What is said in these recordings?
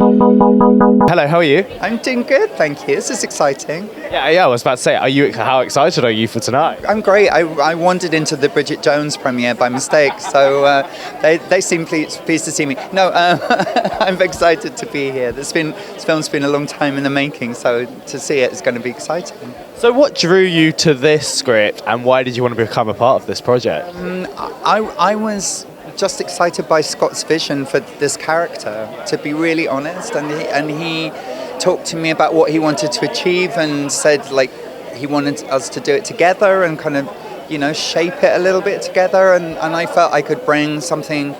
Hello, how are you? I'm doing good, thank you. This is exciting. Yeah, I was about to say, how excited are you for tonight? I'm great. I wandered into the Bridget Jones premiere by mistake, so they seem pleased to see me. No, I'm excited to be here. This film's been a long time in the making, so to see it is going to be exciting. So what drew you to this script and why did you want to become a part of this project? I was just excited by Scott's vision for this character, to be really honest, and he talked to me about what he wanted to achieve and said like he wanted us to do it together and kind of, you know, shape it a little bit together, and I felt I could bring something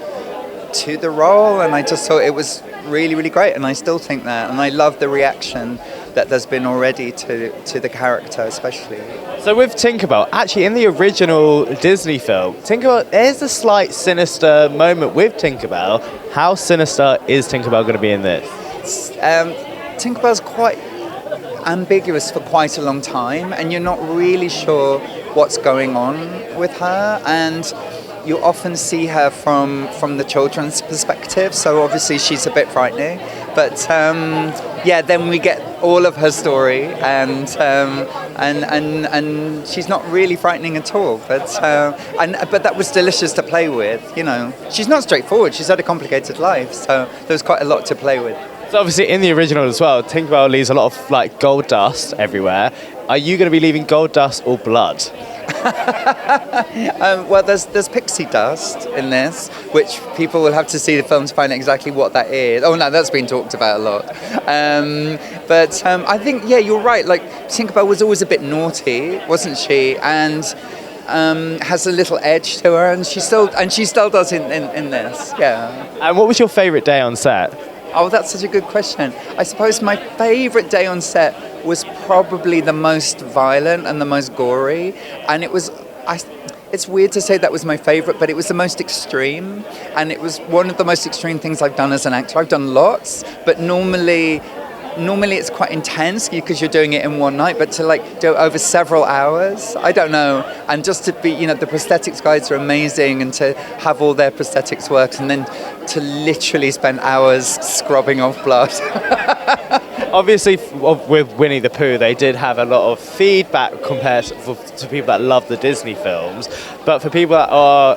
to the role, and I just thought it was really, really great, and I still think that, and I love the reaction that there's been already to the character especially. So with Tinkerbell, actually in the original Disney film, Tinkerbell, there's a slight sinister moment with Tinkerbell. How sinister is Tinkerbell going to be in this? Tinkerbell's quite ambiguous for quite a long time, and you're not really sure what's going on with her, and you often see her from the children's perspective, so obviously she's a bit frightening, but then we get all of her story, and she's not really frightening at all, but that was delicious to play with, you know. She's not straightforward, she's had a complicated life, so there's quite a lot to play with. So obviously in the original as well, Tinkerbell leaves a lot of like gold dust everywhere. Are you going to be leaving gold dust or blood? Well, there's pixie dust in this, which people will have to see the film to find out exactly what that is. Oh no, that's been talked about a lot. But I think, yeah, you're right. Like, Tinkerbell was always a bit naughty, wasn't she? And has a little edge to her, and she still does in this. Yeah. And what was your favourite day on set? Oh, that's such a good question. I suppose my favourite day on set was probably the most violent and the most gory, and it's weird to say that was my favourite, but it was the most extreme, and it was one of the most extreme things I've done as an actor. I've done lots, but normally it's quite intense because you're doing it in one night, but to like do it over several hours, I don't know, and just to be, you know, the prosthetics guys are amazing, and to have all their prosthetics work, and then to literally spend hours scrubbing off blood. Obviously, with Winnie the Pooh, they did have a lot of feedback compared to people that love the Disney films. But for people that are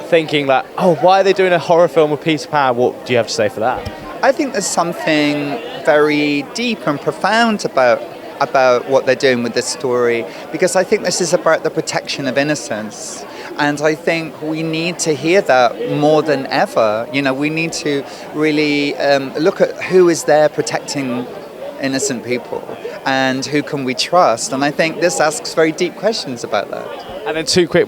thinking that, oh, why are they doing a horror film with Peter Pan? What do you have to say for that? I think there's something very deep and profound about what they're doing with this story, because I think this is about the protection of innocence. And I think we need to hear that more than ever. You know, we need to really look at who is there protecting innocent people and who can we trust. And I think this asks very deep questions about that. And then two quick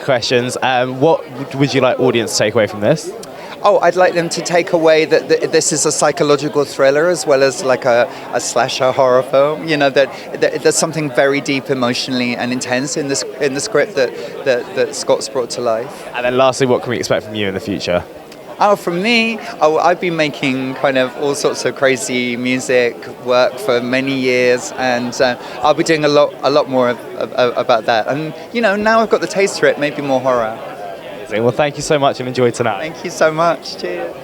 questions. What would you like audience to take away from this? Oh, I'd like them to take away that this is a psychological thriller as well as like a slasher horror film. You know, that there's something very deep emotionally and intense in the script that Scott's brought to life. And then lastly, what can we expect from you in the future? Oh, from me, I've been making kind of all sorts of crazy music work for many years, and I'll be doing a lot more about that. And, you know, now I've got the taste for it, maybe more horror. Well, thank you so much and enjoy tonight. Thank you so much. Cheers.